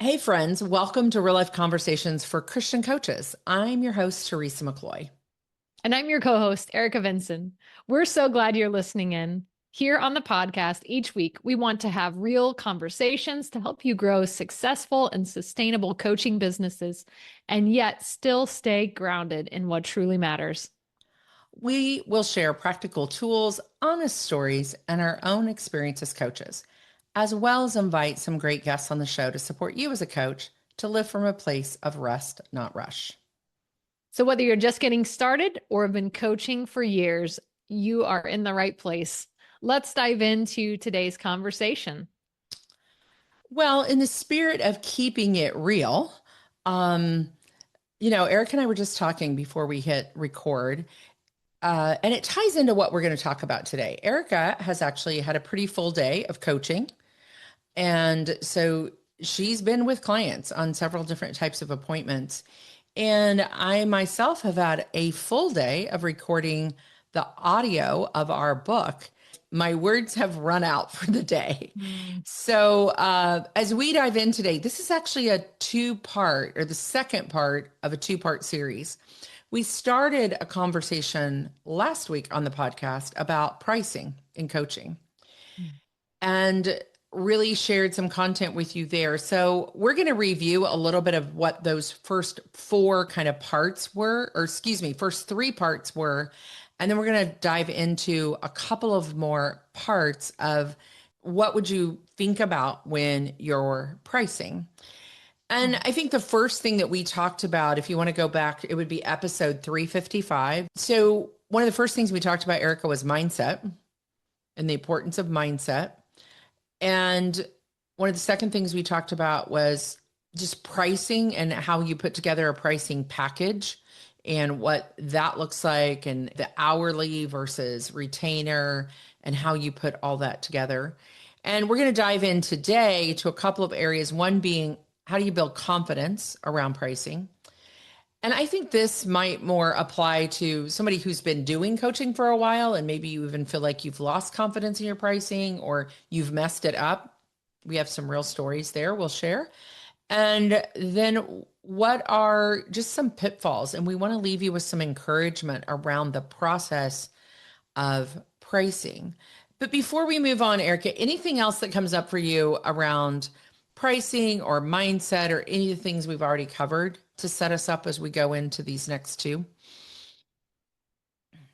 Hey friends, welcome to Real Life Conversations for Christian Coaches. I'm your host, Teresa McCloy. And I'm your co host, Erica Vinson. We're so glad you're listening in. Here on the podcast, each week, we want to have real conversations to help you grow successful and sustainable coaching businesses, and yet still stay grounded in what truly matters. We will share practical tools, honest stories, and our own experience as coaches, as well as invite some great guests on the show to support you as a coach to live from a place of rest, not rush. So, whether you're just getting started or have been coaching for years, you are in the right place. Let's dive into today's conversation. Well, in the spirit of keeping it real, Eric and I were just talking before we hit record, and it ties into what we're going to talk about today. Erica has actually had a pretty full day of coaching. And so she's been with clients on several different types of appointments. And I myself have had a full day of recording the audio of our book. My words have run out for the day. So as we dive in today, this is actually a two-part or the second part of a two-part series. We started a conversation last week on the podcast about pricing in coaching. And really shared some content with you there. So we're going to review a little bit of what those first four kind of parts were, or excuse me, first three parts were. And then we're going to dive into a couple of more parts of what would you think about when you're pricing. And I think the first thing that we talked about, if you want to go back, it would be episode 355. So one of the first things we talked about, Erica, was mindset and the importance of mindset. And one of the second things we talked about was just pricing and how you put together a pricing package and what that looks like, and the hourly versus retainer and how you put all that together. And we're going to dive in today to a couple of areas, one being how do you build confidence around pricing? And I think this might more apply to somebody who's been doing coaching for a while, and maybe you even feel like you've lost confidence in your pricing or you've messed it up. We have some real stories there we'll share. And then what are just some pitfalls? And we want to leave you with some encouragement around the process of pricing. But before we move on, Erica, anything else that comes up for you around pricing or mindset or any of the things we've already covered to set us up as we go into these next two?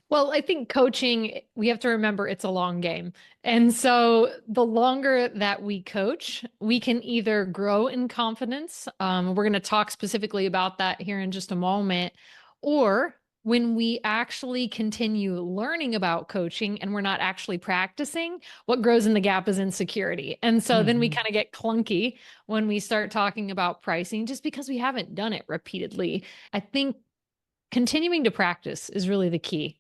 Well, I think coaching, we have to remember it's a long game. And so the longer that we coach, we can either grow in confidence. We're going to talk specifically about that here in just a moment. Or when we actually continue learning about coaching and we're not actually practicing, what grows in the gap is insecurity. And so then we kind of get clunky when we start talking about pricing just because we haven't done it repeatedly. I think continuing to practice is really the key.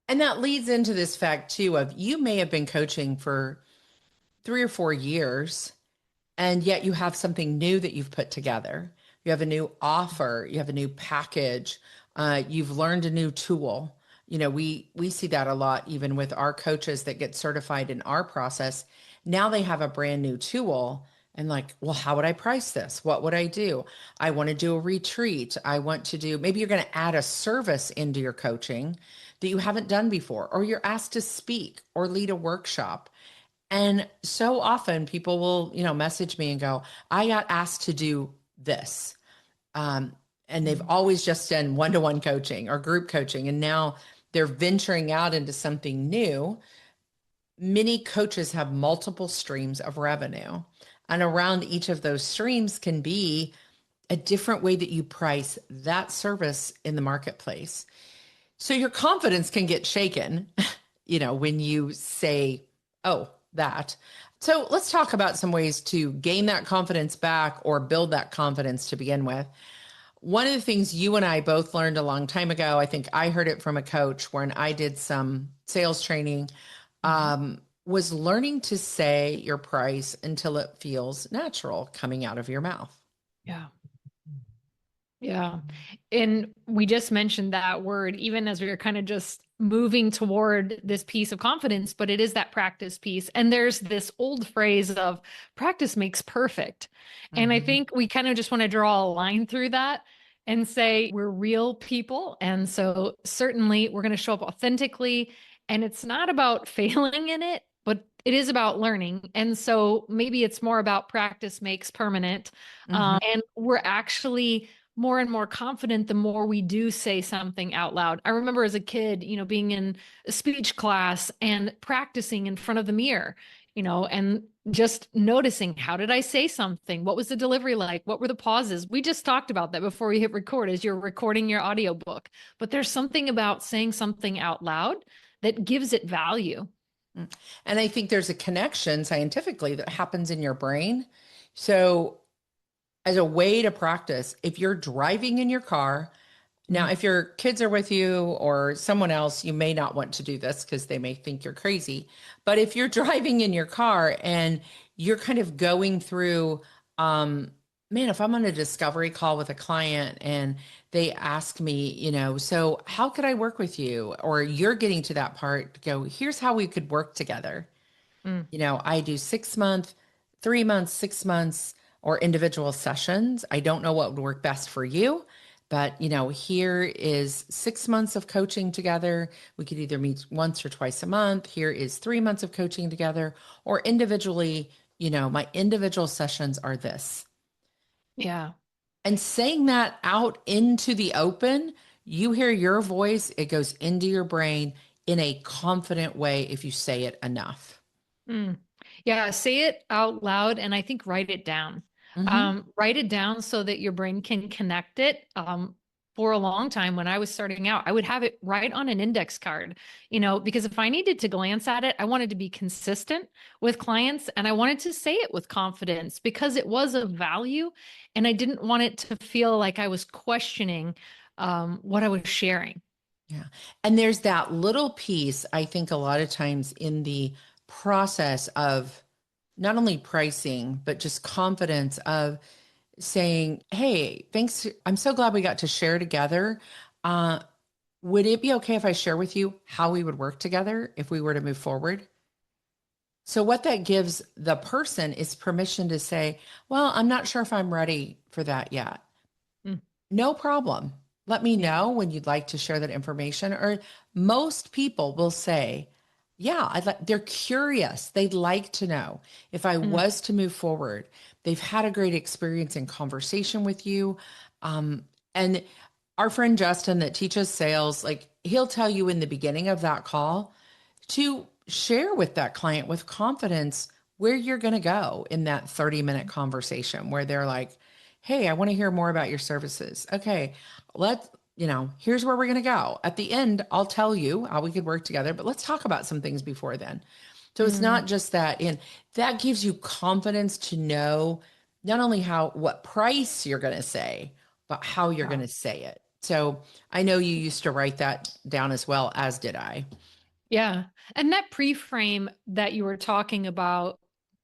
And that leads into this fact too of you may have been coaching for 3 or 4 years, and yet you have something new that you've put together. You have a new offer, you have a new package, you've learned a new tool. We see that a lot even with our coaches that get certified in our process. Now they have a brand new tool and like, well, how would I price this? What would I do? I want to do a retreat. I want to do, maybe you're going to add a service into your coaching that you haven't done before, or you're asked to speak or lead a workshop. And so often people will, message me and go, I got asked to do this. And they've always just done one-to-one coaching or group coaching. And now they're venturing out into something new. Many coaches have multiple streams of revenue. And around each of those streams can be a different way that you price that service in the marketplace. So your confidence can get shaken, when you say, oh, that. So let's talk about some ways to gain that confidence back or build that confidence to begin with. One of the things you and I both learned a long time ago, I think I heard it from a coach when I did some sales training, was learning to say your price until it feels natural coming out of your mouth. Yeah. Yeah. And we just mentioned that word, even as we were kind of just moving toward this piece of confidence, but it is that practice piece. And there's this old phrase of practice makes perfect. And I Mhm. think we kind of just want to draw a line through that and say we're real people. And so certainly we're going to show up authentically. And it's not about failing in it, but it is about learning. And so maybe it's more about practice makes permanent. Mhm. And we're actually more and more confident the more we do say something out loud. I remember as a kid, being in a speech class and practicing in front of the mirror, and just noticing, how did I say something? What was the delivery like? What were the pauses? We just talked about that before you hit record as you're recording your audiobook. But there's something about saying something out loud that gives it value. Mm. And I think there's a connection scientifically that happens in your brain. So, as a way to practice, if you're driving in your car, now, Mm. if your kids are with you or someone else, you may not want to do this because they may think you're crazy. But if you're driving in your car and you're kind of going through, man, if I'm on a discovery call with a client and they ask me, so how could I work with you? Or you're getting to that part to go, here's how we could work together. Mm. I do 6 month, 3 months, 6 months, or individual sessions. I don't know what would work best for you, but here is 6 months of coaching together. We could either meet once or twice a month. Here is 3 months of coaching together, or individually, my individual sessions are this. Yeah. And saying that out into the open, you hear your voice, it goes into your brain in a confident way if you say it enough. Mm. Yeah, say it out loud and I think write it down. Hmm. Write it down so that your brain can connect it. For a long time when I was starting out, I would have it right on an index card, because if I needed to glance at it, I wanted to be consistent with clients and I wanted to say it with confidence because it was of value and I didn't want it to feel like I was questioning what I was sharing. Yeah. And there's that little piece, I think, a lot of times in the process of not only pricing, but just confidence of saying, hey, thanks. I'm so glad we got to share together. Uh, would it be okay if I share with you how we would work together if we were to move forward? So, what that gives the person is permission to say, well, I'm not sure if I'm ready for that yet. Mm. No problem. Let me Yeah. know when you'd like to share that information. Or most people will say, yeah, they're curious. They'd like to know if I Mm. was to move forward. They've had a great experience in conversation with you. And our friend Justin that teaches sales, like he'll tell you in the beginning of that call to share with that client with confidence where you're going to go in that 30-minute conversation where they're like, hey, I want to hear more about your services. Okay, let's, here's where we're going to go. At the end, I'll tell you how we could work together, but let's talk about some things before then. So it's Mm. not just that, and that gives you confidence to know not only what price you're going to say, but how you're going Yeah. to say it. So I know you used to write that down as well, as did I. Yeah. And that pre-frame that you were talking about,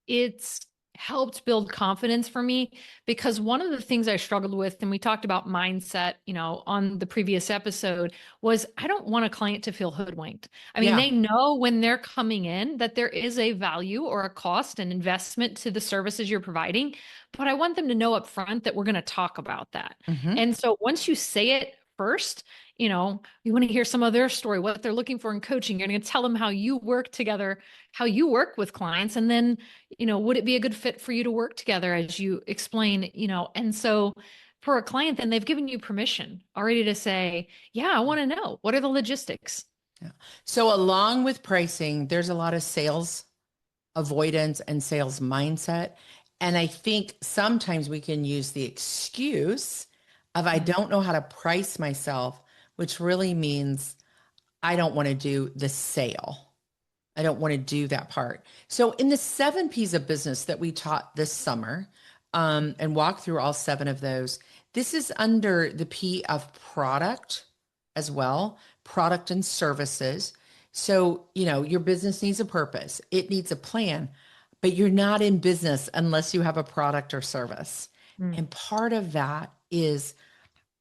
it's helped build confidence for me because one of the things I struggled with, and we talked about mindset, on the previous episode, was I don't want a client to feel hoodwinked. I mean, Yeah. they know when they're coming in that there is a value or a cost and investment to the services you're providing, but I want them to know up front that we're going to talk about that. Hmm. And so once you say it first, you want to hear some of their story, what they're looking for in coaching. You're going to tell them how you work together, how you work with clients. And then, would it be a good fit for you to work together as you explain, and so for a client, then they've given you permission already to say, yeah, I want to know what are the logistics. Yeah. So along with pricing, there's a lot of sales avoidance and sales mindset. And I think sometimes we can use the excuse of I Mm. don't know how to price myself, which really means I don't want to do the sale. I don't want to do that part. So in the 7 P's of business that we taught this summer, and walk through all 7 of those, this is under the P of product as well, product and services. So, your business needs a purpose, it needs a plan, but you're not in business unless you have a product or service. Mm. And part of that is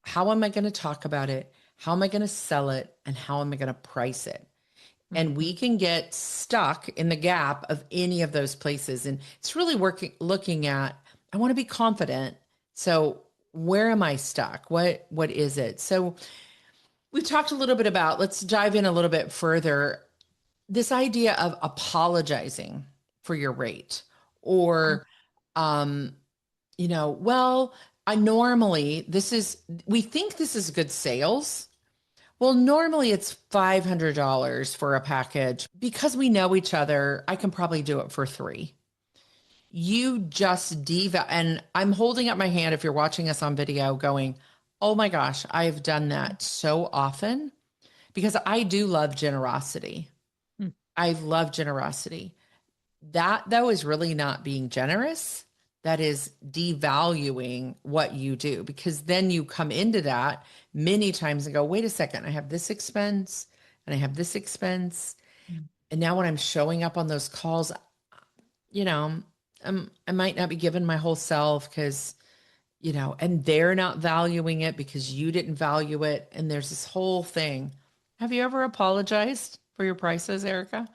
how am I going to talk about it? how am I going to sell it, and how am I going to price it? And we Mhm. can get stuck in the gap of any of those places. And it's really looking at, I want to be confident. So where am I stuck? What is it? So we've talked a little bit about, let's dive in a little bit further. This idea of apologizing for your rate, or um, well, I normally we think this is good sales. Well, normally it's $500 for a package. Because we know each other, I can probably do it for three. You just and I'm holding up my hand if you're watching us on video going, oh my gosh, I've done that so often because I do love generosity. Mm. I love generosity. That, though, is really not being generous. That is devaluing what you do, because then you come into that many times and go, wait a second, I have this expense and I have this expense. Mm. And now when I'm showing up on those calls, you know, I might not be giving my whole self because, and they're not valuing it because you didn't value it. And there's this whole thing. Have you ever apologized for your prices, Erica?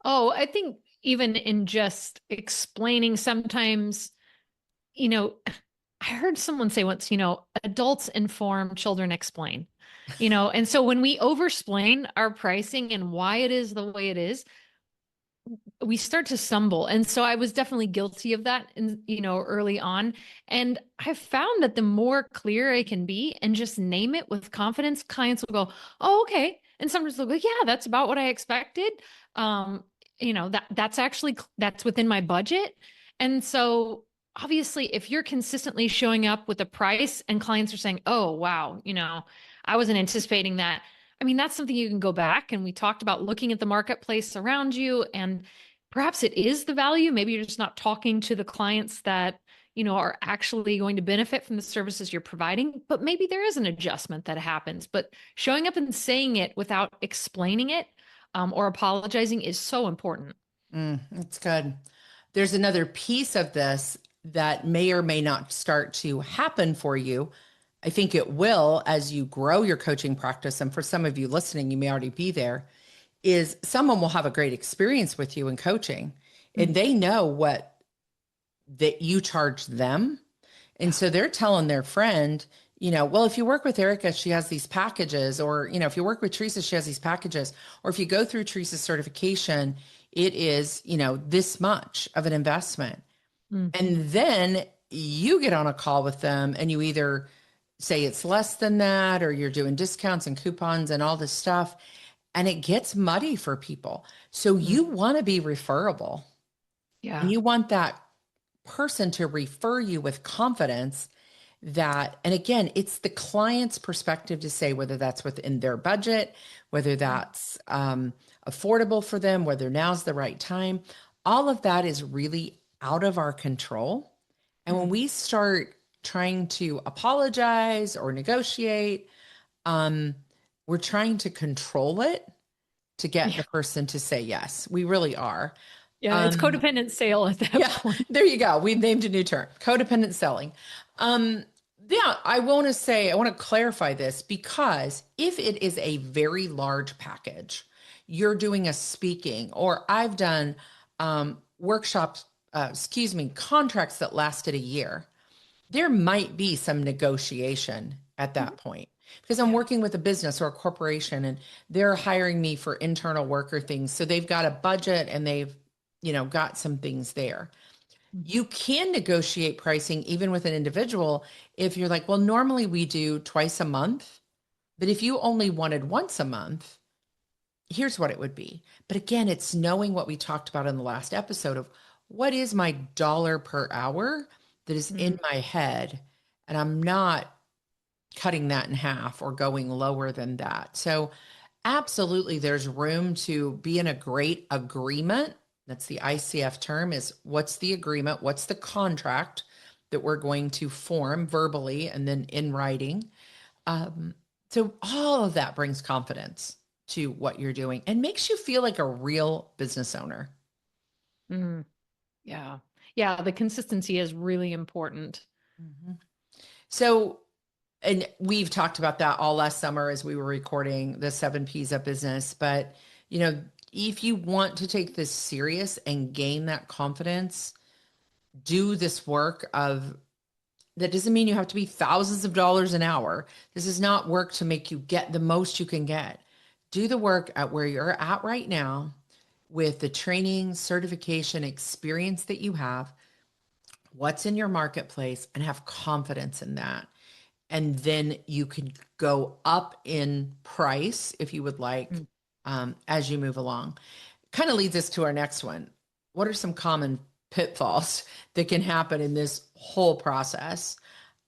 Oh, I think even in just explaining sometimes, you know, I heard someone say once, adults inform, children explain. And so when we overexplain our pricing and why it is the way it is, we start to stumble. And so I was definitely guilty of that early on. And I've found that the more clear I can be and just name it with confidence, clients will go, oh, okay. And sometimes they'll go, yeah, that's about what I expected. Um, that's within my budget. And so obviously, if you're consistently showing up with a price and clients are saying, oh, wow, I wasn't anticipating that. I mean, that's something you can go back. And we talked about looking at the marketplace around you, and perhaps it is the value. Maybe you're just not talking to the clients that, are actually going to benefit from the services you're providing, but maybe there is an adjustment that happens. But showing up and saying it without explaining it, or apologizing is so important. That's good. There's another piece of this that may or may not start to happen for you. I think it will as you grow your coaching practice. And for some of you listening, you may already be there, is someone will have a great experience with you in coaching and Mm. they know what that you charge them. And Yeah. so they're telling their friend, well, if you work with Erica, she has these packages, or, if you work with Teresa, she has these packages, or if you go through Teresa's certification, it is, this much of an investment. Mhm. And then you get on a call with them and you either say it's less than that, or you're doing discounts and coupons and all this stuff. And it gets muddy for people. So Mm. you want to be referable, and Yeah. you want that person to refer you with confidence that, and again, it's the client's perspective to say whether that's within their budget, whether that's affordable for them, whether now's the right time. All of that is really out of our control. And when Mm. we start trying to apologize or negotiate, um, we're trying to control it to get Yeah. the person to say yes. We really are. Yeah. It's Um, codependent sale at that yeah, point. there you go. We've named a new term, codependent selling. Um, yeah, I want to clarify this, because if it is a very large package, you're doing a speaking, or I've done workshops, contracts that lasted a year, there might be some negotiation at Mhm. that point, because I'm Yeah. working with a business or a corporation and they're hiring me for internal worker things. So they've got a budget and they've, got some things there. Mhm. You can negotiate pricing even with an individual if you're like, well, normally we do twice a month, but if you only wanted once a month, here's what it would be. But again, it's knowing what we talked about in the last episode of what is my dollar per hour that is in Mm. my head, and I'm not cutting that in half or going lower than that. So absolutely, there's room to be in a great agreement. That's the ICF term, is what's the agreement? What's the contract that we're going to form verbally and then in writing? Um, so all of that brings confidence to what you're doing and makes you feel like a real business owner. Mm. Yeah. Yeah. The consistency is really important. Mhm. So And we've talked about that all last summer as we were recording the 7 P's of business. But, you know, if you want to take this serious and gain that confidence, do this work of that doesn't mean you have to be thousands of dollars an hour. This is not work to make you get the most you can get. Do the work at where you're at right now with the training, certification, experience that you have, what's in your marketplace, and have confidence in that. And then you can go up in price if you would like as you move along. Kind of leads us to our next one. What are some common pitfalls that can happen in this whole process?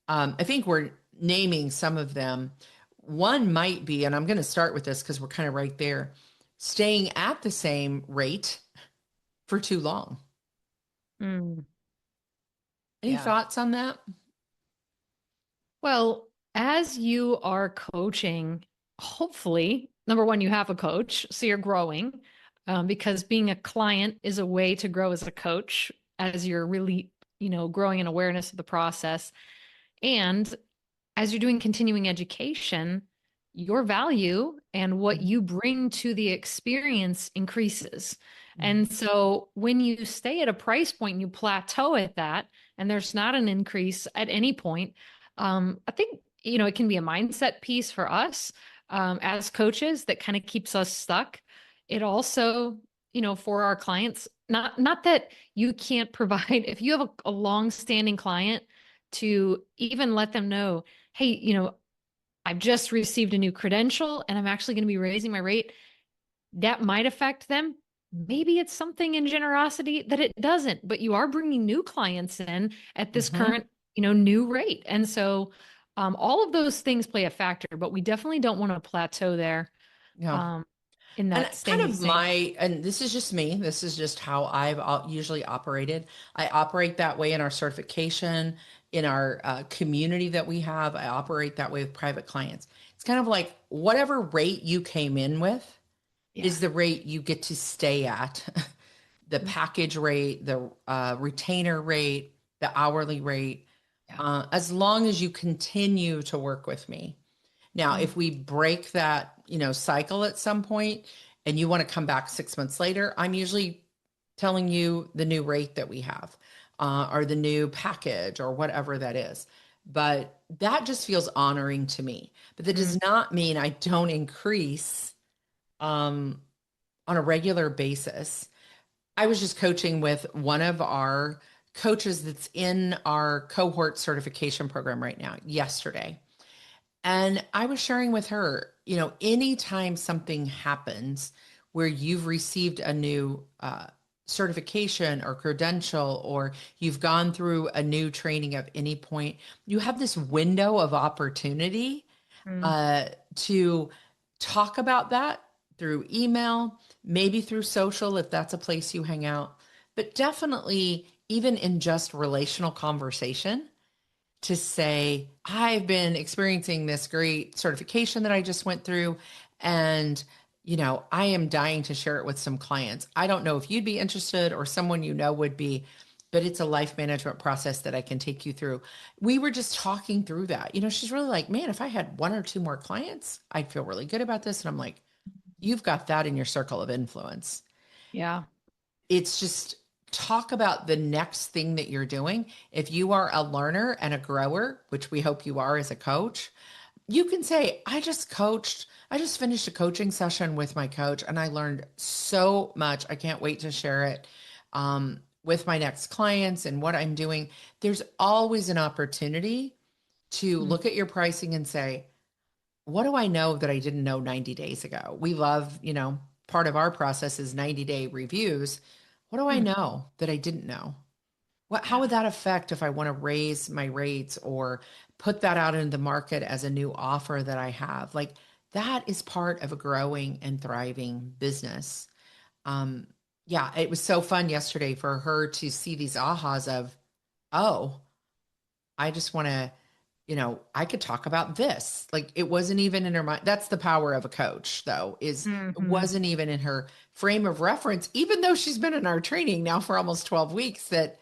I think we're naming some of them. One might be, and I'm going to start with this because we're kind of right there, staying at the same rate for too long. Mm, Any yeah. thoughts on that? Well, as you are coaching, hopefully, number one, you have a coach, so you're growing, because being a client is a way to grow as a coach as you're really, growing in awareness of the process. And as you're doing continuing education, your value and what you bring to the experience increases. And so when you stay at a price point and you plateau at that, and there's not an increase at any point, I think, it can be a mindset piece for us as coaches that kind of keeps us stuck. It also, for our clients, not that you can't provide, if you have a long-standing client, to even let them know, hey, I've just received a new credential and I'm actually going to be raising my rate. That might affect them. Maybe it's something in generosity that it doesn't, but you are bringing new clients in at this current, new rate. And so all of those things play a factor, but we definitely don't want to plateau there Yeah. um, in And that kind staying the of same. and this is just me, this is just how I've usually operated. I operate that way in our certification, in our community that we have. I operate that way with private clients. It's kind of like whatever rate you came in with Yeah. is the rate you get to stay at. The package rate, the retainer rate, the hourly rate, Yeah. as long as you continue to work with me. Now, Mm. if we break that, cycle at some point and you want to come back 6 months later, I'm usually telling you the new rate that we have, or the new package or whatever that is. But that just feels honoring to me. But that Mm. does not mean I don't increase um, on a regular basis. I was just coaching with one of our coaches that's in our cohort certification program right now yesterday. And I was sharing with her, anytime something happens where you've received a new certification or credential, or you've gone through a new training of any point, you have this window of opportunity Mm. to talk about that through email, maybe through social if that's a place you hang out, but definitely even in just relational conversation to say, I've been experiencing this great certification that I just went through. And, I am dying to share it with some clients. I don't know if you'd be interested or someone would be, but it's a life management process that I can take you through. We were just talking through that. She's really like, man, if I had one or two more clients, I'd feel really good about this. And I'm like, you've got that in your circle of influence. Yeah. It's just talk about the next thing that you're doing. If you are a learner and a grower, which we hope you are as a coach, you can say, I just finished a coaching session with my coach and I learned so much. I can't wait to share it with my next clients and what I'm doing. There's always an opportunity to Mm. look at your pricing and say, what do I know that I didn't know 90 days ago? We love, part of our process is 90-day reviews. What do I Mm. know that I didn't know? How Yeah. would that affect if I want to raise my rates or put that out into the market as a new offer that I have? Like that is part of a growing and thriving business. Um, yeah, it was so fun yesterday for her to see these ahas of, oh, I just want to, I could talk about this. Like it wasn't even in her mind. That's the power of a coach, though, is it Mhm. wasn't even in her frame of reference, even though she's been in our training now for almost 12 weeks, that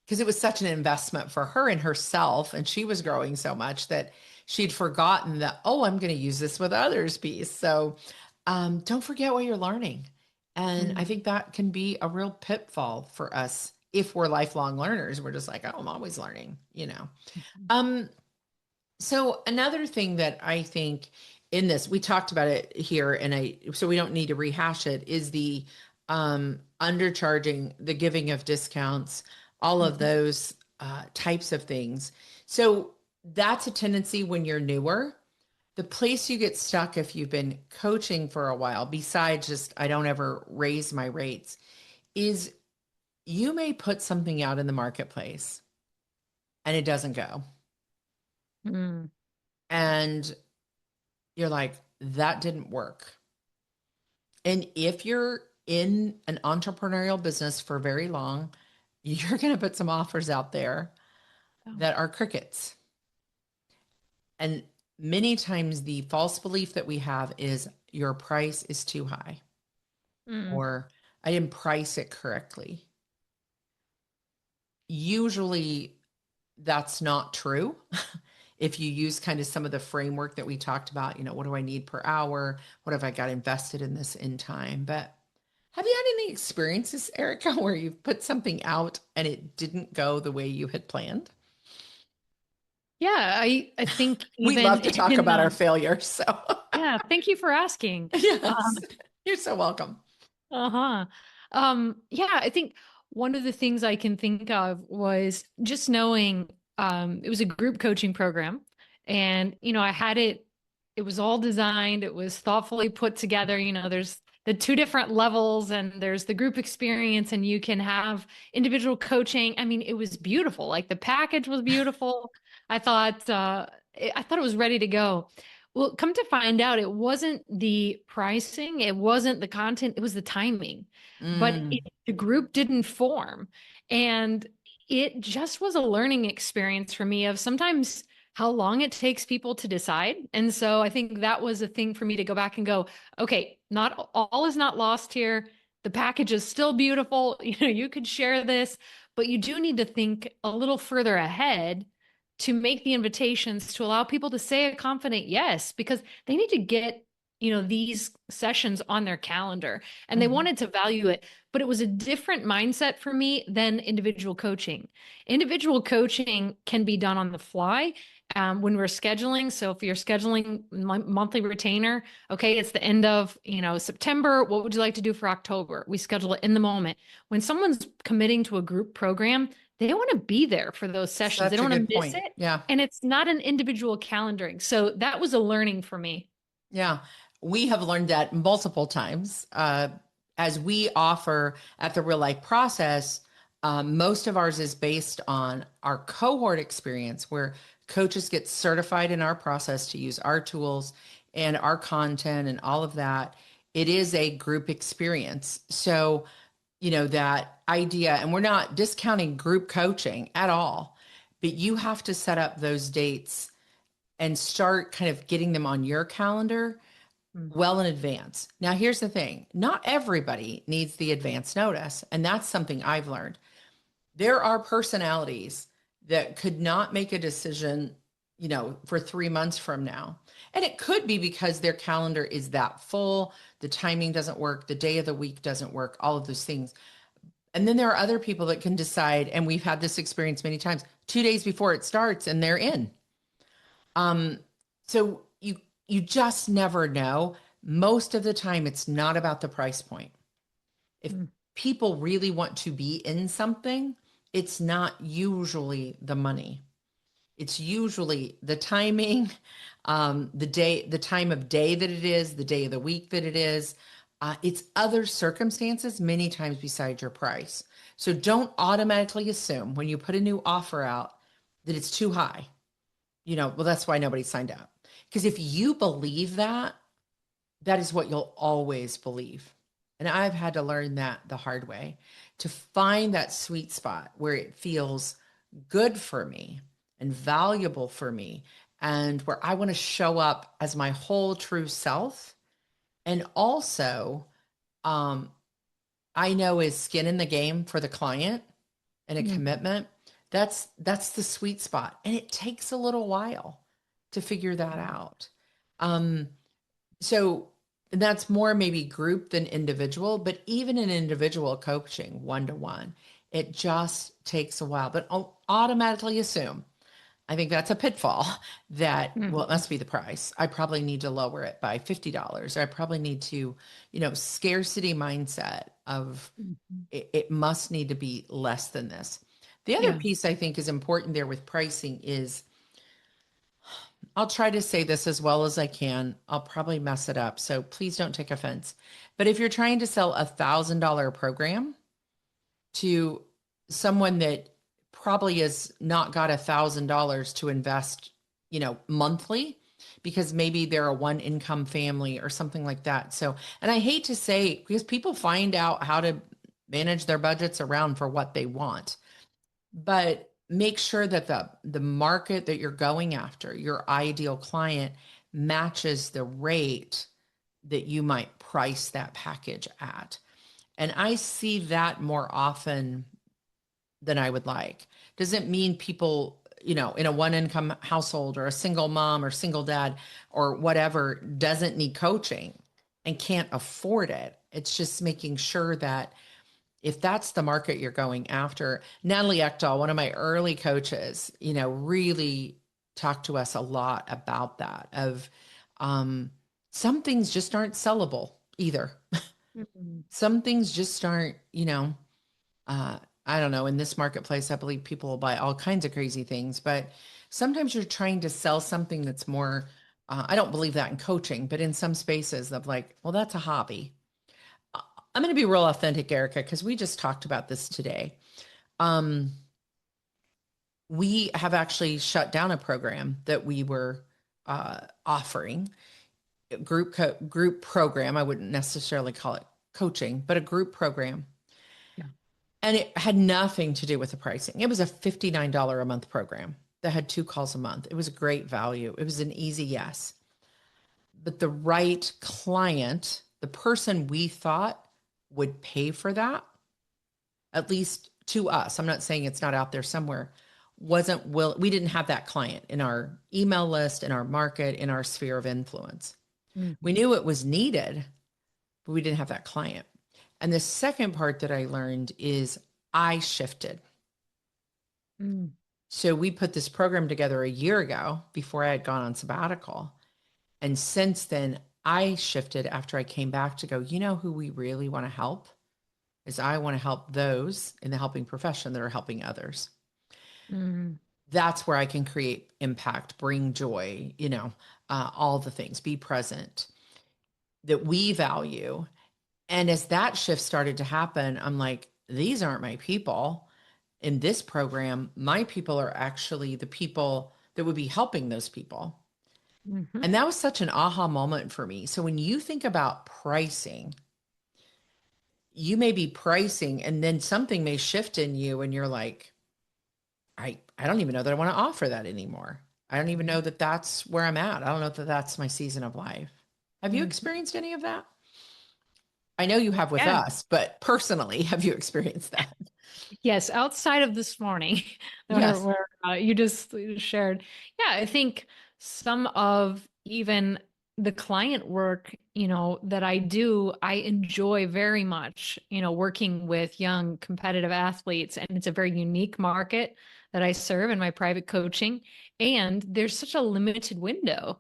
because it was such an investment for her in herself. And she was growing so much that she'd forgotten that, oh, I'm going to use this with others piece. So don't forget what you're learning. And I Mm. think that can be a real pitfall for us if we're lifelong learners. We're just like, oh, I'm always learning, you know. Um, so another thing that I think in this, we talked about it here, and so we don't need to rehash it, is the undercharging, the giving of discounts, all of Mhm. those types of things. So that's a tendency when you're newer. The place you get stuck if you've been coaching for a while, besides just I don't ever raise my rates, is you may put something out in the marketplace and it doesn't go. Mm. And you're like, that didn't work. And if you're in an entrepreneurial business for very long, you're going to put some offers out there Oh. that are crickets. And many times the false belief that we have is your price is too high, Mm. or I didn't price it correctly. Usually that's not true. If you use kind of some of the framework that we talked about, you know, what do I need per hour? What have I got invested in this in time? But have you had any experiences, Erica, where you've put something out and it didn't go the way you had planned? Yeah, I think We even love to talk in about our failures. So, yeah, thank you for asking. yes, you're so welcome. Uh-huh. Yeah, I think one of the things I can think of was just knowing it was a group coaching program, and I had it was all designed, it was thoughtfully put together. There's the two different levels, and there's the group experience, and you can have individual coaching. I mean, it was beautiful. Like the package was beautiful. I thought I thought it was ready to go. Well, come to find out, it wasn't the pricing, it wasn't the content, it was the timing. But Mm, the group didn't form. And it just was a learning experience for me of sometimes how long it takes people to decide. And so I think that was a thing for me to go back and go, okay, not all is not lost here. The package is still beautiful. You could share this, but you do need to think a little further ahead to make the invitations to allow people to say a confident yes, because they need to get these sessions on their calendar, and they mhm. wanted to value it. But it was a different mindset for me than individual coaching can be done on the fly, when we're scheduling. So if you're scheduling monthly retainer, okay, it's the end of September, what would you like to do for October? We schedule it in the moment. When someone's committing to a group program, they want to be there for those sessions. They Such a don't want good to miss point. it. Yeah. And it's not an individual calendaring. So that was a learning for me. Yeah. We have learned that multiple times. As we offer at the Real Life Process, most of ours is based on our cohort experience, where coaches get certified in our process to use our tools and our content and all of that. It is a group experience. So, that idea, and we're not discounting group coaching at all, but you have to set up those dates and start kind of getting them on your calendar Mm. well in advance. Now, here's the thing, not everybody needs the advance notice. And that's something I've learned. There are personalities that could not make a decision, for 3 months from now. And it could be because their calendar is that full, the timing doesn't work, the day of the week doesn't work, all of those things. And then there are other people that can decide, and we've had this experience many times, 2 days before it starts and they're in. Um, so you just never know. Most of the time, it's not about the price point. If Mm. people really want to be in something, it's not usually the money. It's usually the timing, the day, the time of day that it is, the day of the week that it is. It's other circumstances many times besides your price. So don't automatically assume when you put a new offer out that it's too high. Well, that's why nobody signed up. Because if you believe that, that is what you'll always believe. And I've had to learn that the hard way, to find that sweet spot where it feels good for me and valuable for me, and where I want to show up as my whole true self. And also, um, I know is skin in the game for the client and a Mm. commitment. That's the sweet spot. And it takes a little while to figure that out. Um, so that's more maybe group than individual, but even in individual coaching, one to one, it just takes a while. But I'll automatically assume, I think that's a pitfall that, well, it Mhm. must be the price. I probably need to lower it by $50. Or I probably need to, scarcity mindset of Mhm. it must need to be less than this. The other Yeah. piece I think is important there with pricing is, I'll try to say this as well as I can. I'll probably mess it up, so please don't take offense. But if you're trying to sell $1,000 program to someone that probably has not got $1,000 to invest, monthly, because maybe they're a one income family or something like that. So, and I hate to say, because people find out how to manage their budgets around for what they want, but make sure that the market that you're going after, your ideal client, matches the rate that you might price that package at. And I see that more often than I would like. Doesn't mean people, in a one income household or a single mom or single dad or whatever doesn't need coaching and can't afford it. It's just making sure that if that's the market you're going after. Natalie Ekdahl, one of my early coaches, really talked to us a lot about that of some things just aren't sellable either. Mhm. Some things just aren't, I don't know, in this marketplace, I believe people will buy all kinds of crazy things, but sometimes you're trying to sell something that's more, I don't believe that in coaching, but in some spaces of like, well, that's a hobby. I'm going to be real authentic, Erica, because we just talked about this today. Um, we have actually shut down a program that we were offering, group program. I wouldn't necessarily call it coaching, but a group program. Yeah. And it had nothing to do with the pricing. It was a $59 a month program that had 2 calls a month. It was a great value. It was an easy yes. But the right client, the person we thought would pay for that, at least to us, I'm not saying it's not out there somewhere, we didn't have that client in our email list, in our market, in our sphere of influence. We Mhm. knew it was needed, but we didn't have that client. And the second part that I learned is I shifted. Mm. So we put this program together a year ago before I had gone on sabbatical. And since then, I shifted after I came back to go, who we really want to help is I want to help those in the helping profession that are helping others. Mhm. That's where I can create impact, bring joy, all the things, be present that we value. And as that shift started to happen, I'm like, these aren't my people. In this program, my people are actually the people that would be helping those people. Mhm. And that was such an aha moment for me. So when you think about pricing, you may be pricing and then something may shift in you and you're like, I don't even know that I want to offer that anymore. I don't even know that that's where I'm at. I don't know that that's my season of life. Have you Mhm. experienced any of that? I know you have with Yeah. us, but personally, have you experienced that? Yes, outside of this morning, where, Yes. where you just shared. Yeah, I think some of even the client work, that I do, I enjoy very much, working with young competitive athletes. And it's a very unique market that I serve in my private coaching. And there's such a limited window.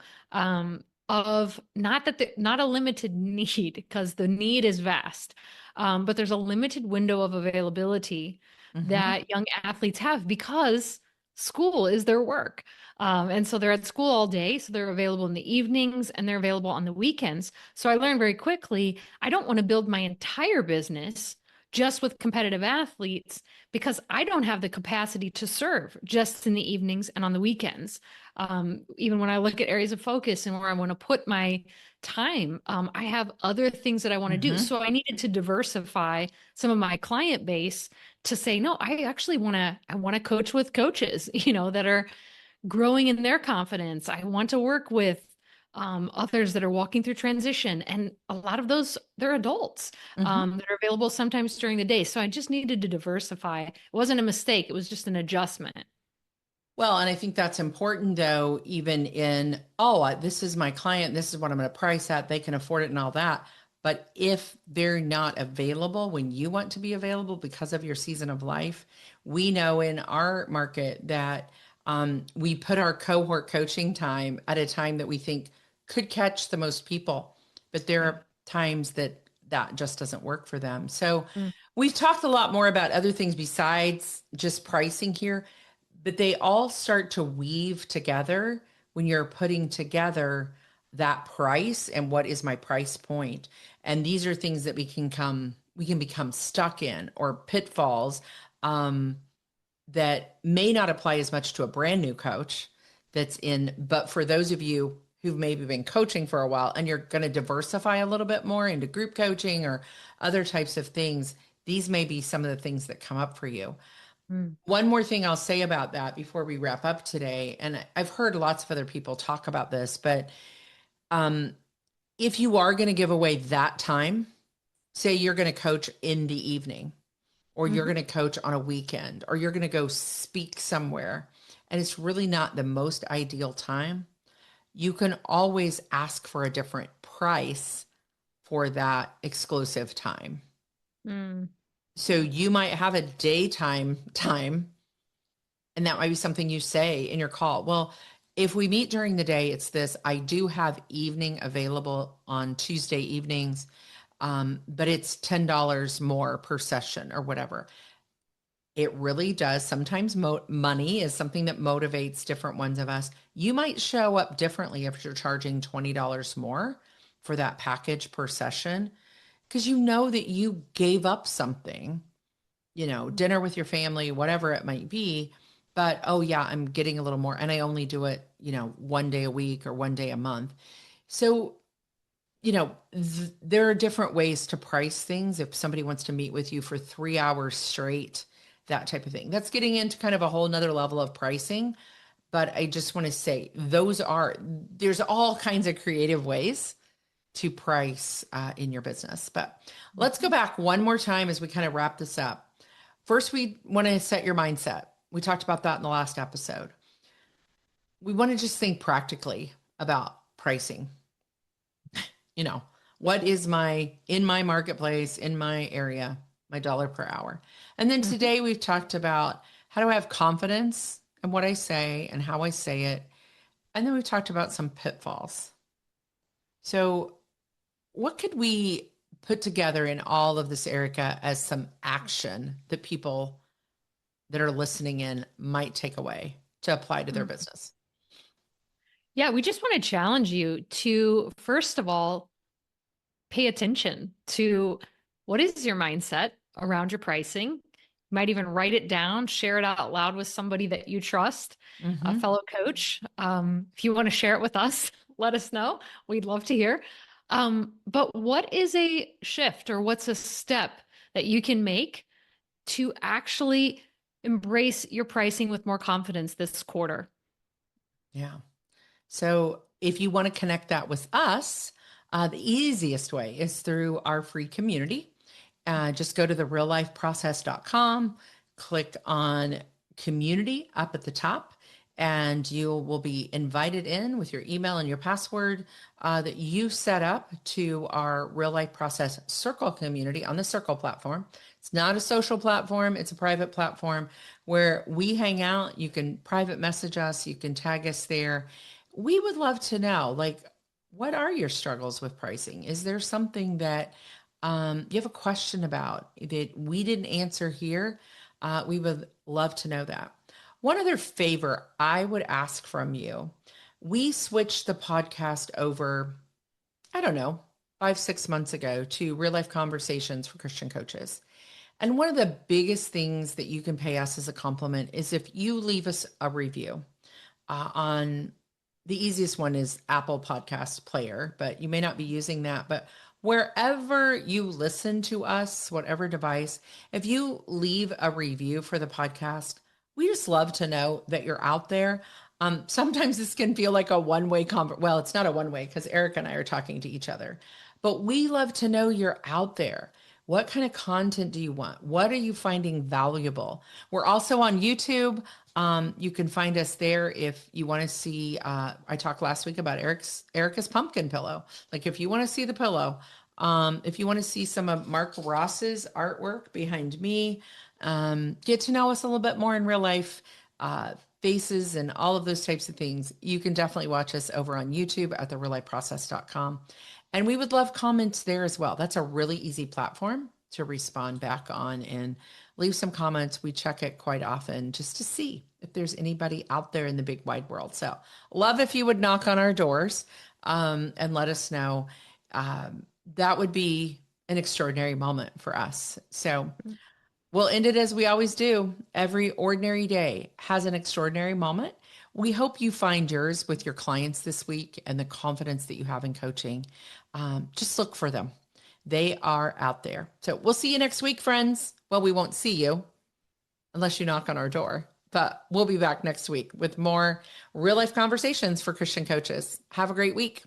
Of not a limited need because the need is vast, but there's a limited window of availability Mm-hmm. that young athletes have because school is their work. And so they're at school all day. So they're available in the evenings and they're available on the weekends. So I learned very quickly I don't want to build my entire business just with competitive athletes because I don't have the capacity to serve just in the evenings and on the weekends. Even when I look at areas of focus and where I want to put my time, I have other things that I want to do. Mm-hmm. So I needed to diversify some of my client base to say, no, I want to coach with coaches, that are growing in their confidence. I want to work with others that are walking through transition. And a lot of those, they're adults that are available sometimes during the day. So I just needed to diversify. It wasn't a mistake. It was just an adjustment. Well, and I think that's important though, even in, this is my client, this is what I'm going to price at, they can afford it and all that. But if they're not available when you want to be available because of your season of life, we know in our market that we put our cohort coaching time at a time that we think could catch the most people. But there are times that that just doesn't work for them. So Mm. we've talked a lot more about other things besides just pricing here, but they all start to weave together when you're putting together that price and what is my price point. And these are things that we can become stuck in, or pitfalls that may not apply as much to a brand new coach that's in, but for those of you who've maybe been coaching for a while and you're going to diversify a little bit more into group coaching or other types of things, these may be some of the things that come up for you. One more thing I'll say about that before we wrap up today, and I've heard lots of other people talk about this, but if you are going to give away that time, say you're going to coach in the evening, or you're going to coach on a weekend, or you're going to go speak somewhere, and it's really not the most ideal time, you can always ask for a different price for that exclusive time. Mm. So you might have a daytime time, and that might be something you say in your call. Well, if we meet during the day, it's this. I do have evening available on Tuesday evenings, but it's $10 more per session or whatever. It really does. Sometimes money is something that motivates different ones of us. You might show up differently if you're charging $20 more for that package per session, because you know that you gave up something, dinner with your family, whatever it might be. But, oh yeah, I'm getting a little more, and I only do it, one day a week or one day a month. So, there are different ways to price things. If somebody wants to meet with you for 3 hours straight, that type of thing, that's getting into kind of a whole nother level of pricing. But I just want to say there's all kinds of creative ways to price in your business. But let's go back one more time as we kind of wrap this up. First, we want to set your mindset. We talked about that in the last episode. We want to just think practically about pricing. What is in my marketplace, in my area, my dollar per hour. And then today we've talked about how do I have confidence in what I say and how I say it. And then we've talked about some pitfalls. So what could we put together in all of this, Erica, as some action that people that are listening in might take away to apply to their business? Yeah, we just want to challenge you to, first of all, pay attention to what is your mindset around your pricing. You might even write it down, share it out loud with somebody that you trust, a fellow coach. If you want to share it with us, let us know. We'd love to hear. But what is a shift, or what's a step that you can make to actually embrace your pricing with more confidence this quarter? Yeah. So if you want to connect that with us, the easiest way is through our free community. Just go to the realifeprocess.com, click on community up at the top, and you will be invited in with your email and your password that you set up to our Real Life Process Circle community on the Circle platform. It's not a social platform. It's a private platform where we hang out. You can private message us. You can tag us there. We would love to know, what are your struggles with pricing? Is there something that you have a question about that we didn't answer here? We would love to know that. One other favor I would ask from you, we switched the podcast over, I don't know, 5-6 months ago to Real Life Conversations for Christian Coaches. And one of the biggest things that you can pay us as a compliment is if you leave us a review on the easiest one is Apple Podcast Player, but you may not be using that. But wherever you listen to us, whatever device, if you leave a review for the podcast, we just love to know that you're out there. Sometimes this can feel like a one-way conversation. Well, it's not a one-way because Erica and I are talking to each other, but we love to know you're out there. What kind of content do you want? What are you finding valuable? We're also on YouTube. You can find us there if you want to see. I talked last week about Erica's pumpkin pillow. Like if you want to see the pillow, if you want to see some of Mark Ross's artwork behind me, get to know us a little bit more in real life. Faces and all of those types of things, you can definitely watch us over on YouTube at the realifeprocess.com. And we would love comments there as well. That's a really easy platform to respond back on and leave some comments. We check it quite often just to see if there's anybody out there in the big wide world. So love if you would knock on our doors and let us know. That would be an extraordinary moment for us. So we'll end it as we always do. Every ordinary day has an extraordinary moment. We hope you find yours with your clients this week and the confidence that you have in coaching. Just look for them. They are out there. So we'll see you next week, friends. Well, we won't see you unless you knock on our door, but we'll be back next week with more real life conversations for Christian coaches. Have a great week.